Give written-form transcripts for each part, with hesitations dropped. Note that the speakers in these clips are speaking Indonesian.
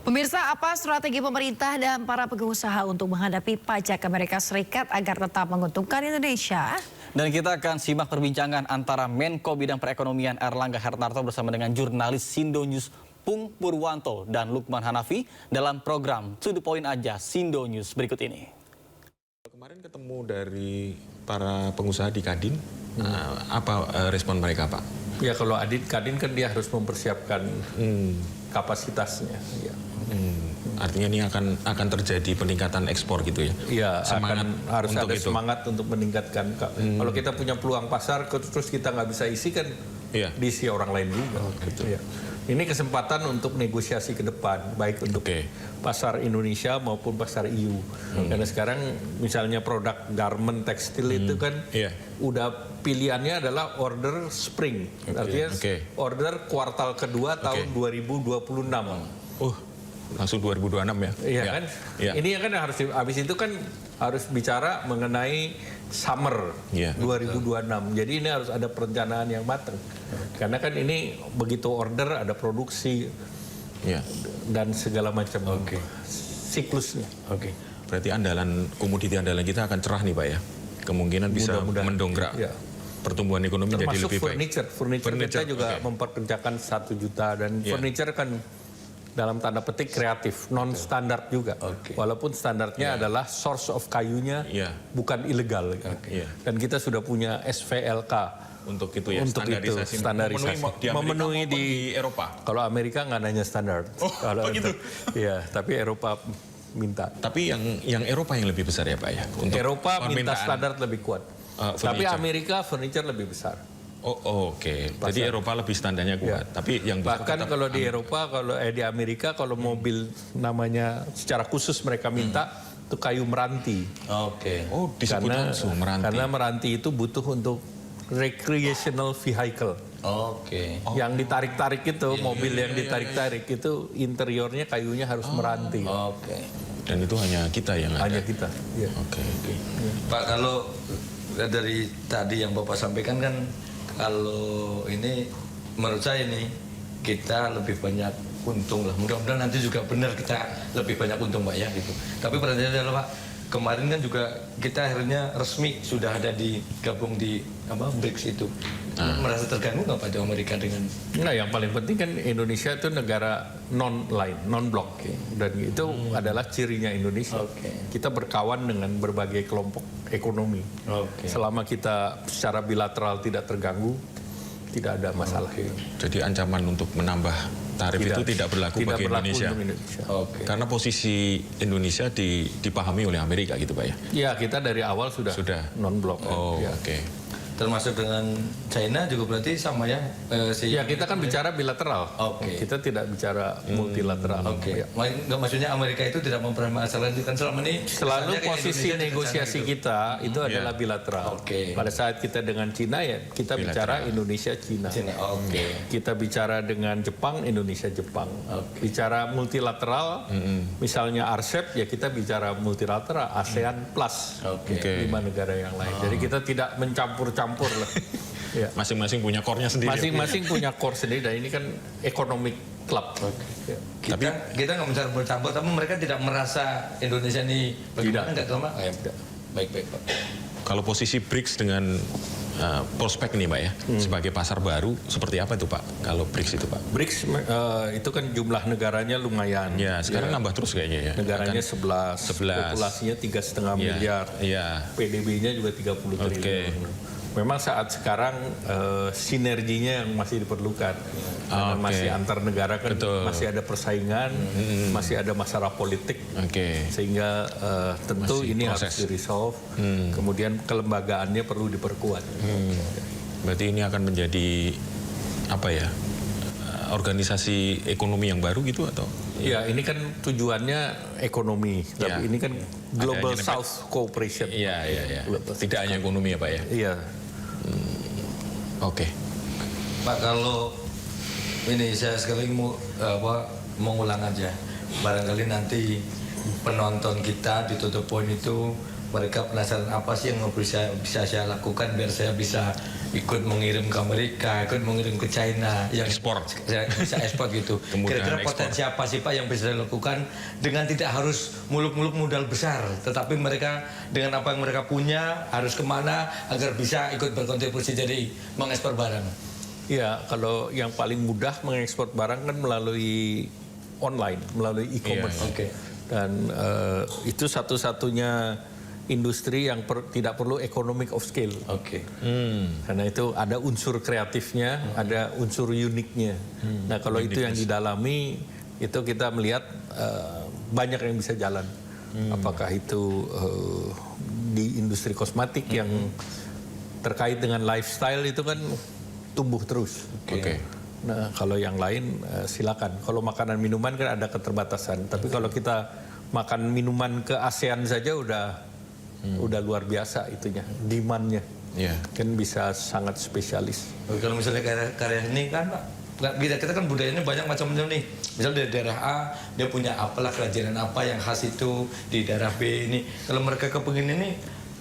Pemirsa, apa strategi pemerintah dan para pengusaha untuk menghadapi pajak Amerika Serikat agar tetap menguntungkan Indonesia? Dan kita akan simak perbincangan antara Menko Bidang Perekonomian Erlangga Hartarto bersama dengan jurnalis Sindo News Pung Purwanto dan Lukman Hanafi dalam program To The Point Aja Sindo News berikut ini. Kemarin ketemu dari para pengusaha di Kadin, apa respon mereka, Pak? Ya, kalau Kadin kan dia harus mempersiapkan kapasitasnya. Ya. Artinya ini akan terjadi peningkatan ekspor gitu ya? Iya, harus ada itu. semangat untuk meningkatkan. Kalau kita punya peluang pasar, terus kita nggak bisa isi kan, diisi orang lain juga. Gitu. Ya. Ini kesempatan untuk negosiasi ke depan, baik untuk pasar Indonesia maupun pasar EU. Karena sekarang misalnya produk garment tekstil itu kan udah pilihannya adalah order spring, artinya order kuartal kedua tahun 2026. Langsung 2026 ya? Iya kan? Ini kan harus habis itu kan harus bicara mengenai summer 2026. Jadi ini harus ada perencanaan yang matang. Karena kan ini begitu order ada produksi dan segala macam siklusnya. Berarti komoditi andalan kita akan cerah nih, Pak ya? Kemungkinan bisa mendongkrak pertumbuhan ekonomi jadi lebih baik. Furniture kita juga memperkerjakan 1 juta dan furniture kan dalam tanda petik kreatif, non standar juga. Walaupun standarnya adalah source of kayunya bukan ilegal. Dan kita sudah punya SVLK untuk itu ya, standarisasi. Memenuhi di Eropa. Kalau Amerika nggak nanya standar. Kalau gitu. Iya, tapi Eropa minta. Tapi yang Eropa yang lebih besar ya, Pak ya? Untuk Eropa minta standar lebih kuat. Tapi Amerika furniture lebih besar. Jadi Eropa lebih standarnya kuat. Tapi yang bahkan kalau di Eropa, di Amerika, kalau mobil namanya secara khusus mereka minta itu kayu meranti. Disebut langsung meranti. Karena meranti itu butuh untuk recreational vehicle. Yang ditarik-tarik itu, mobil yang ditarik-tarik itu interiornya kayunya harus meranti. Dan itu hanya kita yang ada. Hanya kita. Pak, kalau dari tadi yang Bapak sampaikan kan, kalau ini menurut saya nih kita lebih banyak untung lah. Mudah-mudahan nanti juga benar kita lebih banyak untung, Pak ya gitu. Tapi pertanyaannya adalah Pak, kemarin kan juga kita akhirnya resmi sudah ada gabung di BRICS itu. Merasa terganggu nggak Pak di Amerika dengan? Nah, yang paling penting kan Indonesia itu negara non-blok, dan itu adalah cirinya Indonesia. Kita berkawan dengan berbagai kelompok ekonomi. Selama kita secara bilateral tidak terganggu, tidak ada masalah. Jadi ancaman untuk menambah tarif itu tidak berlaku bagi Indonesia. Karena posisi Indonesia dipahami oleh Amerika gitu, Pak ya? Ya, kita dari awal sudah non-blok. Termasuk dengan China juga berarti sama ya? Ya, kita kan bicara bilateral. Kita tidak bicara multilateral. Maksudnya Amerika itu tidak mempermasalahkan kan selama ini. Selalu posisi negosiasi kita itu adalah bilateral. Pada saat kita dengan Cina ya kita bicara Indonesia-Cina. Kita bicara dengan Jepang, Indonesia-Jepang. Bicara multilateral, misalnya RCEP ya kita bicara multilateral, ASEAN Plus. 5 negara yang lain. Jadi kita tidak mencampur-campur lah. Masing-masing punya core-nya sendiri. Masing-masing punya core sendiri dan ini kan economic club. Kita nggak mencampur, tapi mereka tidak merasa Indonesia ini bagaimana nggak sama? Baik-baik Pak. Kalau posisi BRICS dengan prospek nih Pak ya, sebagai pasar baru seperti apa itu Pak? Kalau BRICS itu Pak? BRICS itu kan jumlah negaranya lumayan. Ya, sekarang nambah terus kayaknya ya. Negaranya 11. Populasinya 3,5 miliar. PDB-nya juga 30 triliun. Memang saat sekarang sinerginya yang masih diperlukan. Karena masih antar negara kan masih ada persaingan, masih ada masalah politik. Sehingga tentu ini harus di-resolve. Kemudian kelembagaannya perlu diperkuat. Berarti ini akan menjadi apa ya? Organisasi ekonomi yang baru gitu atau? Ya, ini kan tujuannya ekonomi, tapi ini kan Global South Cooperation. Iya. Tidak hanya ekonomi ya Pak ya? Iya. Pak, kalau ini saya sekali mau ngulang aja. Barangkali nanti penonton kita di Tutup Point itu mereka penasaran apa sih yang bisa saya lakukan biar saya bisa ikut mengirim ke Amerika, ikut mengirim ke China, yang Ekspor. bisa ekspor gitu. Kemudahan Kira-kira potensi apa sih Pak yang bisa dilakukan dengan tidak harus muluk-muluk modal besar, tetapi mereka dengan apa yang mereka punya harus kemana agar bisa ikut berkontribusi jadi mengekspor barang? Ya, kalau yang paling mudah mengekspor barang kan melalui online, melalui e-commerce. Iya, Oke. Dan itu satu-satunya industri yang tidak perlu economic of scale. Oke. Karena itu ada unsur kreatifnya, ada unsur uniknya. Nah, kalau itu yang didalami, itu kita melihat banyak yang bisa jalan. Apakah itu di industri kosmetik yang terkait dengan lifestyle itu kan tumbuh terus. Oke. Nah, kalau yang lain silakan. Kalau makanan minuman kan ada keterbatasan. Tapi kalau kita makan minuman ke ASEAN saja udah luar biasa itunya, demand-nya. Iya. Kan bisa sangat spesialis. Kalau misalnya karya ini kan Pak, kita kan budayanya banyak macam-macam nih. Misalnya dari daerah A dia punya apalah kerajinan apa yang khas itu, di daerah B ini. Kalau mereka kepengin ini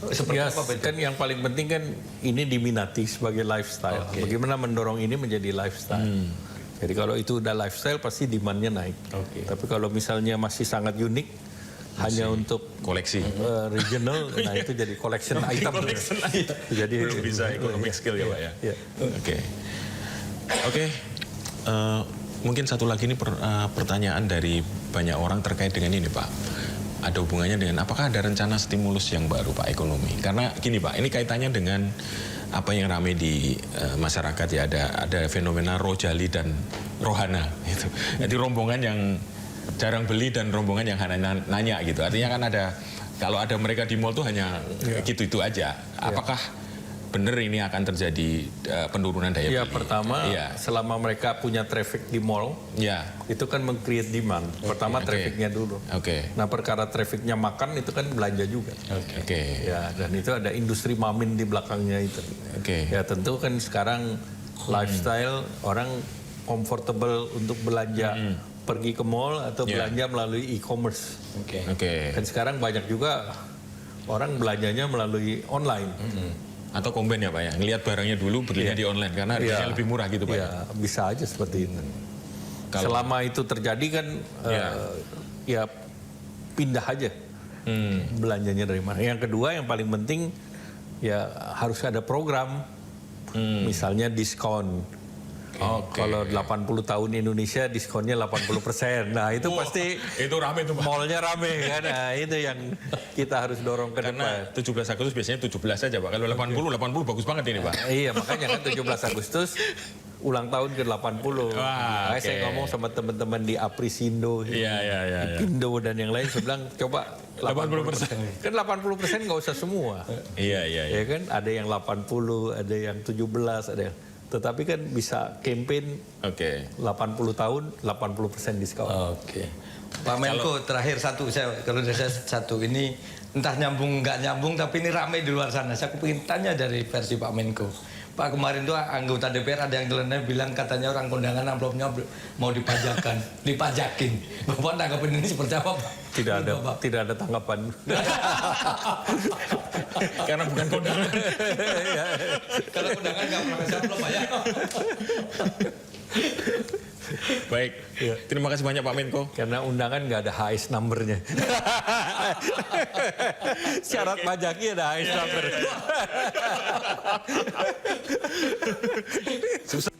seperti Ya, apa Pak? kan yang paling penting kan ini diminati sebagai lifestyle. Oke. Bagaimana mendorong ini menjadi lifestyle. Jadi kalau itu udah lifestyle pasti demand-nya naik. Oke. Tapi kalau misalnya masih sangat unik, hanya untuk Koleksi. regional, nah itu jadi collection item. Jadi Belum bisa economic skill ya Pak ya. Ya. Oke. Mungkin satu lagi ini pertanyaan dari banyak orang terkait dengan ini Pak. Ada hubungannya dengan apakah ada rencana stimulus yang baru Pak ekonomi? Karena gini Pak, ini kaitannya dengan apa yang ramai di masyarakat ya, ada fenomena rojali dan rohana gitu. Jadi rombongan yang jarang beli dan rombongan yang hanya nanya gitu. Artinya kan ada, kalau ada mereka di mall tuh hanya gitu-itu aja. Apakah benar ini akan terjadi penurunan daya beli? Ya, pertama selama mereka punya traffic di mall, itu kan meng-create demand. Pertama trafficnya dulu. Nah, perkara trafficnya makan itu kan belanja juga. Ya, dan itu ada industri mamin di belakangnya itu. Ya, tentu kan sekarang lifestyle orang comfortable untuk belanja pergi ke mall atau belanja melalui e-commerce. Kan sekarang banyak juga orang belanjanya melalui online. Atau combine ya Pak ya, ngelihat barangnya dulu belinya di online karena harganya lebih murah gitu Pak. Ya, bisa aja seperti itu. Selama itu terjadi kan ya pindah aja belanjanya dari mana. Yang kedua yang paling penting ya harus ada program, misalnya diskon. Kalau 80 tahun Indonesia diskonnya 80%. Nah, itu pasti itu rame tuh Pak. Mallnya rame kan. Nah, itu yang kita harus dorong ke Karena depan. 17 Agustus biasanya 17 saja Pak. Kalau 80 bagus banget ini Pak. Iya, makanya kan 17 Agustus ulang tahun ke-80. Wah, Saya ngomong sama teman-teman di Aprisindo, Indo dan yang lain, saya bilang coba 80%. Kan 80% nggak usah semua. Iya. Ya kan, ada yang 80, ada yang 17, ada yang... Tetapi kan bisa campaign 80 tahun 80% diskon. Pak Menko terakhir kalau dari saya satu ini entah nyambung nggak nyambung tapi ini ramai di luar sana. Saya pengen tanya dari versi Pak Menko. Pak, kemarin tuh anggota DPR ada yang nyeleneh bilang katanya orang kondangan amplopnya mau dipajakin. Bapak tanggapin ini seperti apa Pak? Tidak ada tanggapan. Karena bukan kondangan. Kalau kondangan nggak pernah kasih amplop Pak ya. Baik, terima kasih banyak Pak Menko. Karena undangan nggak ada HS number-nya. Syarat pajaknya ada HS number. Susah.